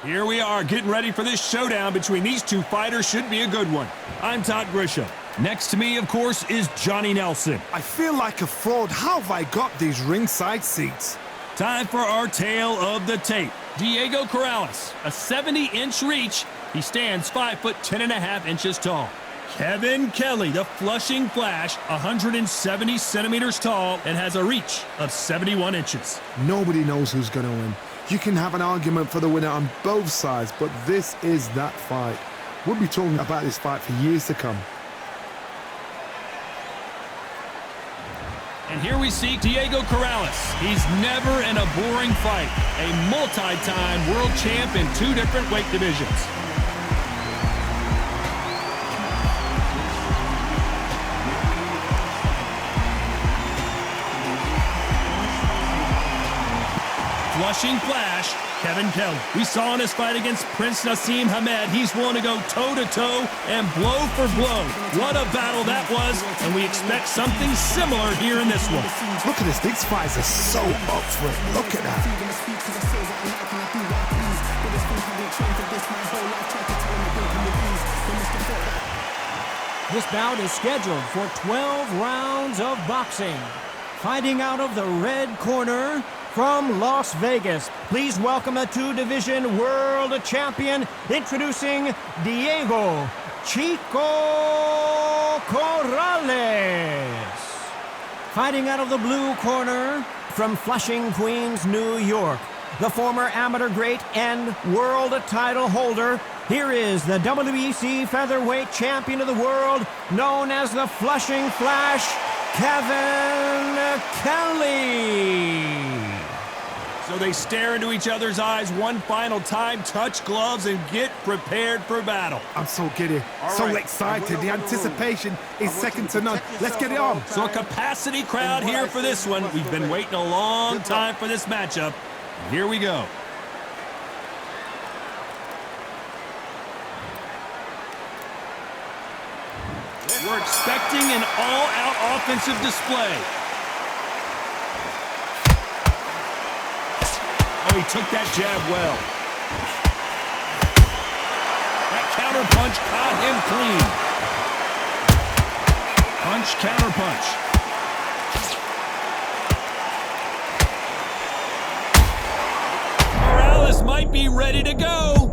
Here we are getting ready for this showdown between these two fighters. Should be a good one. I'm Todd Grisham. Next to me, of course, is Johnny Nelson. I feel like a fraud. How have I got these ringside seats? Time for our tale of the tape. Diego Corrales, a 70-inch reach. He stands 5 foot 10.5 tall. Kevin Kelley, the Flushing Flash, 170 centimeters tall and has a reach of 71 inches. Nobody knows who's going to win. You can have an argument for the winner on both sides, but this is that fight. We'll be talking about this fight for years to come. And here we see Diego Corrales. He's never in a boring fight. A multi-time world champ in 2 different weight divisions. Flushing Flash, Kevin Kelley. We saw in his fight against Prince Nassim Hamed, he's willing to go toe-to-toe and blow for blow. What a battle that was, and we expect something similar here in this one. Look at this. These fights are so up for it. Look at that. This bout is scheduled for 12 rounds of boxing. Fighting out of the red corner, from Las Vegas, please welcome a 2-division world champion, introducing Diego Chico Corrales. Fighting out of the blue corner, from Flushing, Queens, New York, the former amateur great and world title holder. Here is the WBC featherweight champion of the world, known as the Flushing Flash, Kevin Kelley. So they stare into each other's eyes one final time, touch gloves, and get prepared for battle. I'm so giddy, so excited. The anticipation is second to none. Let's get it on. So a capacity crowd here for this one. We've been waiting a long time for this matchup. Here we go. We're expecting an all-out offensive display. Oh, he took that jab well. That counter punch caught him clean. Punch, counter punch. Corrales might be ready to go.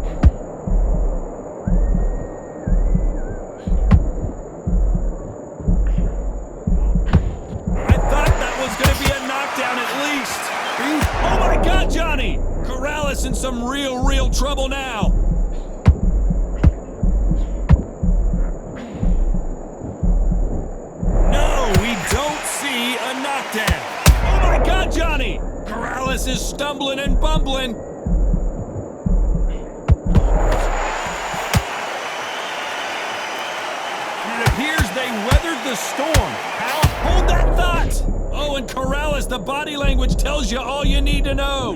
Oh my God, Johnny! Corrales in some real trouble now. No, we don't see a knockdown. Oh my God, Johnny! Corrales is stumbling and bumbling. And it appears they weathered the storm. How? Hold that thought! Oh, and Corrales, the body language tells you all you need to know.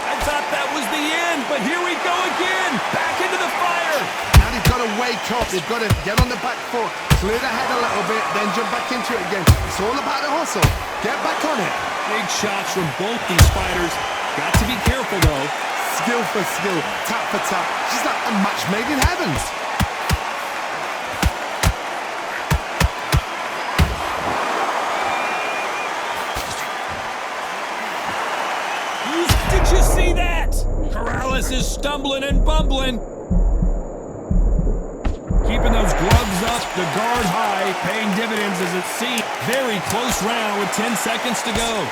I thought that was the end, but here we go again. Back into the fire. Now they've got to wake up. They've got to get on the back foot, clear the head a little bit, then jump back into it again. It's all about the hustle. Get back on it. Big shots from both these fighters. Got to be careful, though. Skill for skill, tap for tap. She's like a match made in heaven. Did you see that? Corrales is stumbling and bumbling. Keeping those gloves up, the guard high, paying dividends as it seems. Very close round with 10 seconds to go.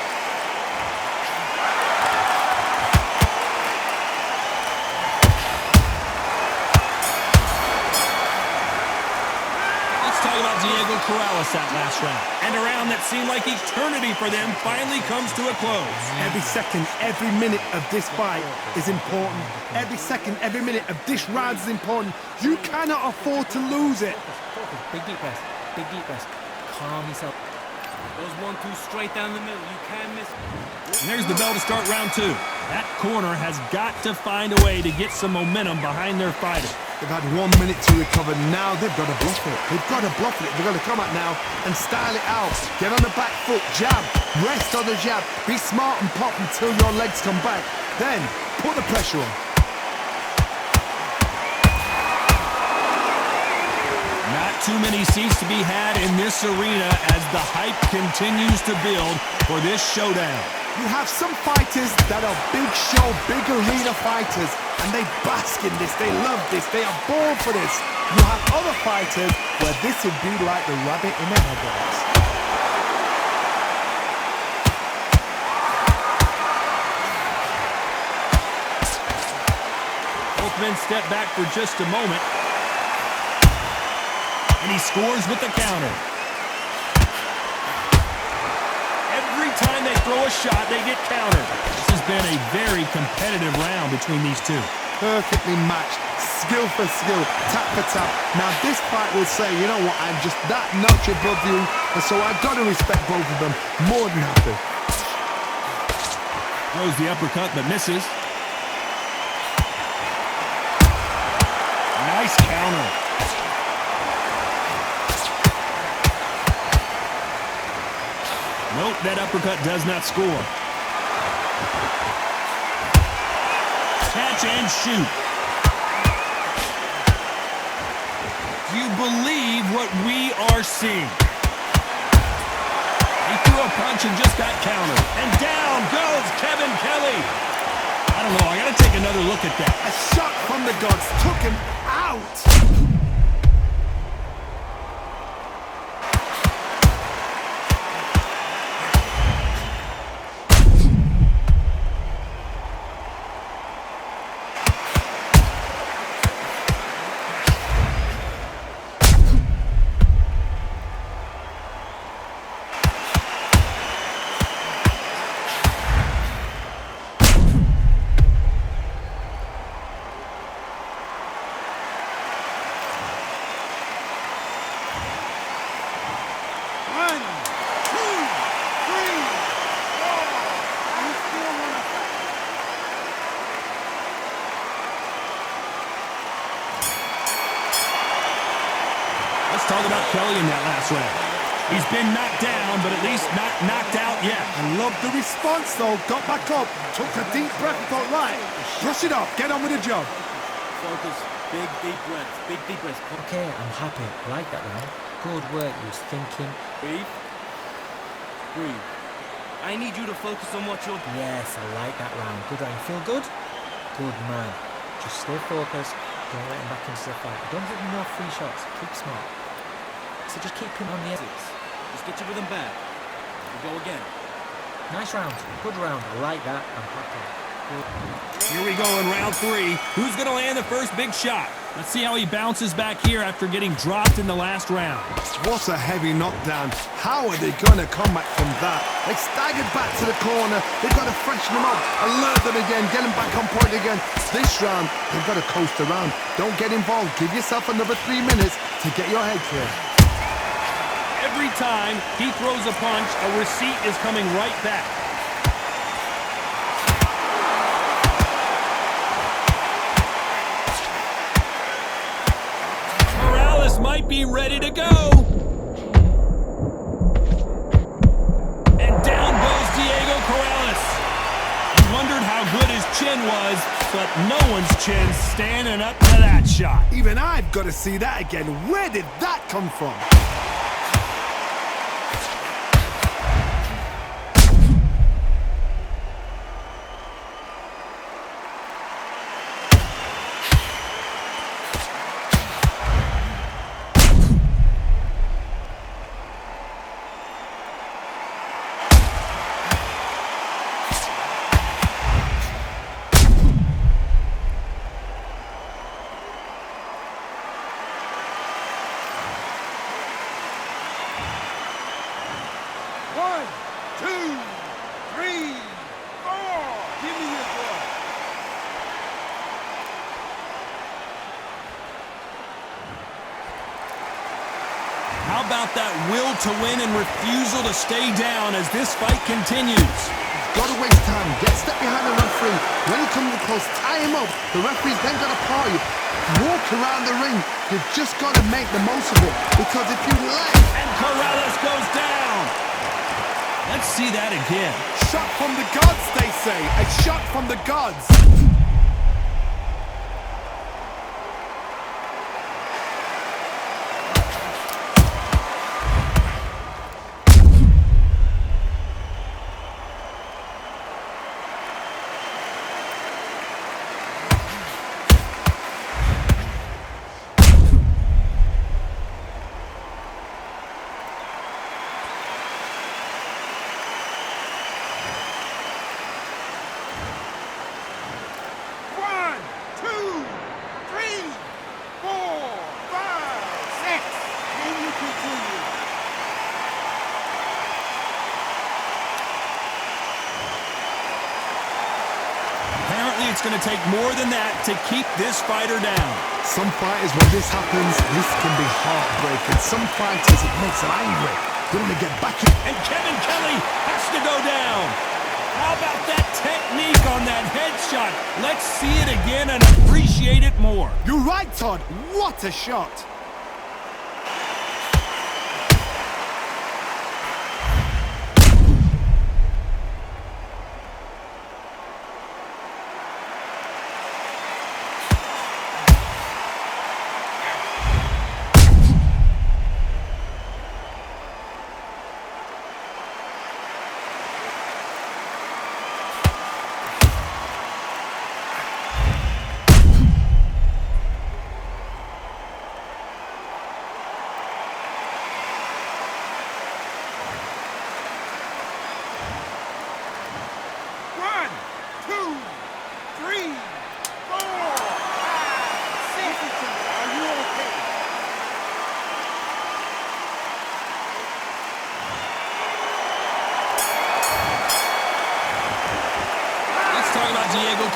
Diego Corrales that last round. And a round that seemed like eternity for them finally comes to a close. Every second, every minute of this fight is important. Every second, every minute of this round is important. You cannot afford to lose it. Big deep breath. Big deep breath. Calm yourself. Those 1-2 straight down the middle. You can't miss. And there's the bell to start round 2. That corner has got to find a way to get some momentum behind their fighter. They've had 1 minute to recover. Now they've got to bluff it. They've got to bluff it. They've got to come out now and style it out. Get on the back foot, jab, rest on the jab. Be smart and pop until your legs come back. Then put the pressure on. Not too many seats to be had in this arena as the hype continues to build for this showdown. You have some fighters that are big show, big arena fighters, and they bask in this, they love this, they are born for this. You have other fighters where this would be like the rabbit in the headlights. Both men step back for just a moment. And he scores with the counter. Every time they throw a shot, they get countered. This has been a very competitive round between these two. Perfectly matched, skill for skill, tap for tap. Now this fight will say, you know what, I'm just that notch above you, and so I've got to respect both of them more than happy. Throws the uppercut but misses. Nice counter. Nope, that uppercut does not score. Catch and shoot. Do you believe what we are seeing? He threw a punch and just got countered. And down goes Kevin Kelley. I don't know, I gotta take another look at that. A shot from the gods took him out. Let's talk about Kelley in that last round. He's been knocked down, but at least not knocked out yet. I love the response though. Got back up, took a deep breath and thought, right, brush it off, get on with the job. Focus. Big, deep breaths. Big, deep breaths. Okay, I'm happy. I like that round. Good work. He was thinking. Breathe. Breathe. I need you to focus on what you're doing. Yes, I like that round. Good round. Feel good? Good man. Just stay focused. Don't let him back into the fight. Don't give him no free shots. Keep smart. So just keep him on the edges. Just get your rhythm back. We'll go again. Nice round. Good round. I like that. I'm happy. Good. Here we go in round 3. Who's going to land the first big shot? Let's see how he bounces back here after getting dropped in the last round. What a heavy knockdown. How are they going to come back from that? They staggered back to the corner. They've got to freshen them up, alert them again, get them back on point again. This round, they've got to coast around. Don't get involved. Give yourself another 3 minutes to get your head clear. Every time he throws a punch, a receipt is coming right back. Corrales might be ready to go. And down goes Diego Corrales. You wondered how good his chin was, but no one's chin standing up to that shot. Even I've got to see that again. Where did that come from? How about that will to win and refusal to stay down as this fight continues? Got to waste time. Get step behind the referee. ankles, tie him up. The referee's then got to part you. Walk around the ring. You've just got to make the most of it. Because if you let... And Corrales goes down. Let's see that again. Shot from the gods, they say. A shot from the gods. It's going to take more than that to keep this fighter down. Some fighters, when this happens, this can be heartbreaking. Some fighters, it makes them angry. They want to get back in. And Kevin Kelley has to go down. How about that technique on that headshot? Let's see it again and appreciate it more. You're right, Todd. What a shot.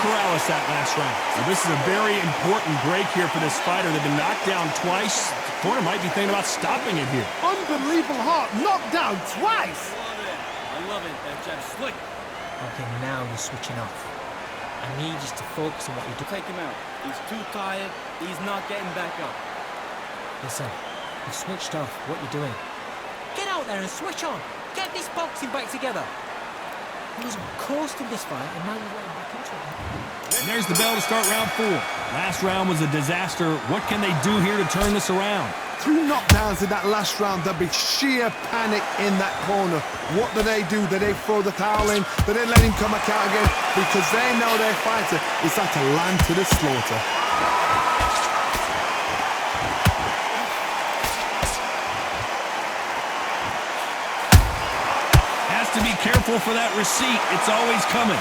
Corrales that last round. Well, this is a very important break here for this fighter. They've been knocked down twice. The corner might be thinking about stopping it here. Unbelievable heart, knocked down twice. I love it. That jab slick. Okay, now you're switching off. I need you to focus on what you do. Take him out. He's too tired. He's not getting back up. Listen, you've switched off. What you doing? Get out there and switch on. Get this boxing back together. He was coasting this fight, and now you're getting back into it. And there's the bell to start round 4. Last round was a disaster. What can they do here to turn this around? 2 knockdowns in that last round. There'll be sheer panic in that corner. What do? Do they throw the towel in? Do they let him come back out again? Because they know their fighter is at a land to the slaughter. Has to be careful for that receipt. It's always coming.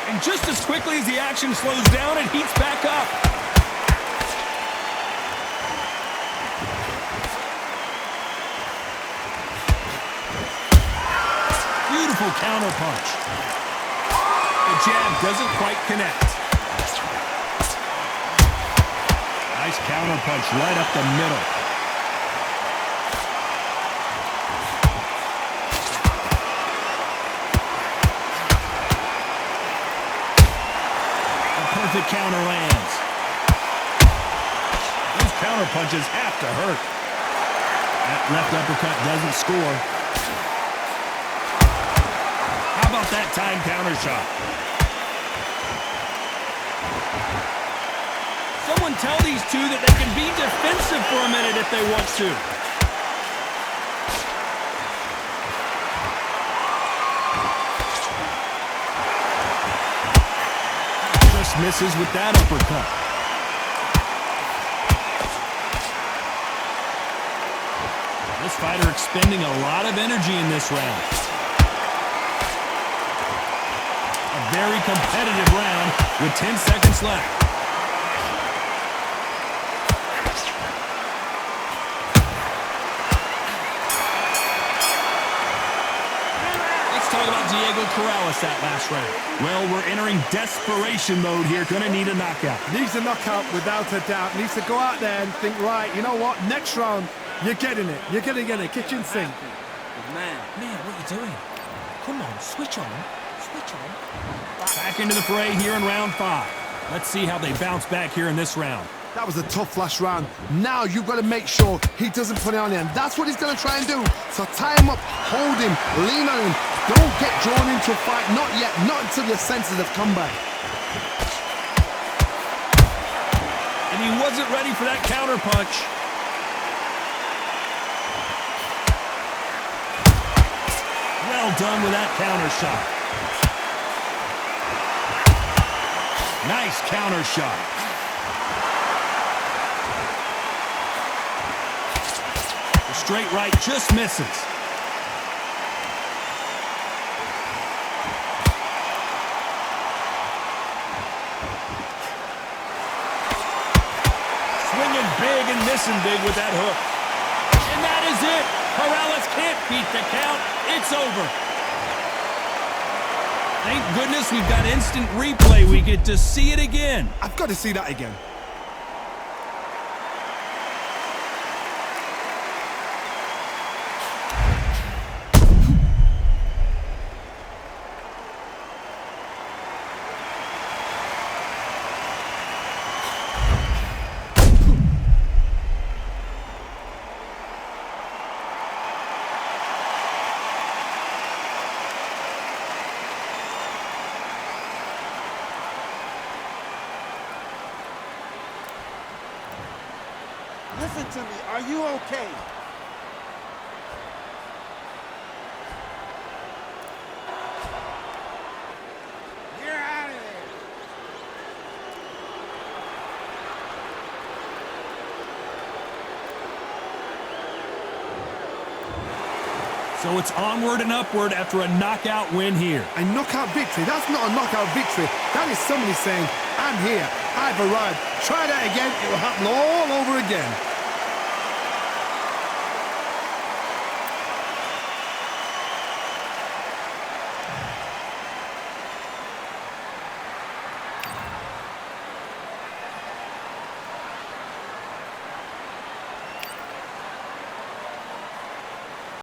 And just as quickly as the action slows down, it heats back up. Beautiful counter punch. The jab doesn't quite connect. Nice counter punch right up the middle. Perfect counter lands. Those counter punches have to hurt. That left uppercut doesn't score. How about that time counter shot? Someone tell these two that they can be defensive for a minute if they want to. Misses with that uppercut. This fighter expending a lot of energy in this round. A very competitive round with 10 seconds left. Corrales that last round. Well, we're entering desperation mode here. Gonna need a knockout. Needs a knockout without a doubt. Needs to go out there and think, right, you know what? Next round, you're getting it. You're gonna get a kitchen sink. Good man. Man, what are you doing? Come on, switch on. Switch on. Back into the fray here in round 5. Let's see how they bounce back here in this round. That was a tough last round. Now you've got to make sure he doesn't put it on him. That's what he's going to try and do. So tie him up, hold him, lean on him. Don't get drawn into a fight. Not yet. Not until your senses have come back. And he wasn't ready for that counter punch. Well done with that counter shot. Nice counter shot. The straight right just misses. Swinging big and missing big with that hook. And that is it. Corrales can't beat the count. It's over. Thank goodness we've got instant replay. We get to see it again. I've got to see that again. Listen to me. Are you okay? You're out of there. So it's onward and upward after a knockout win here. A knockout victory? That's not a knockout victory. That is somebody saying, I'm here, I've arrived. Try that again, it will happen all over again.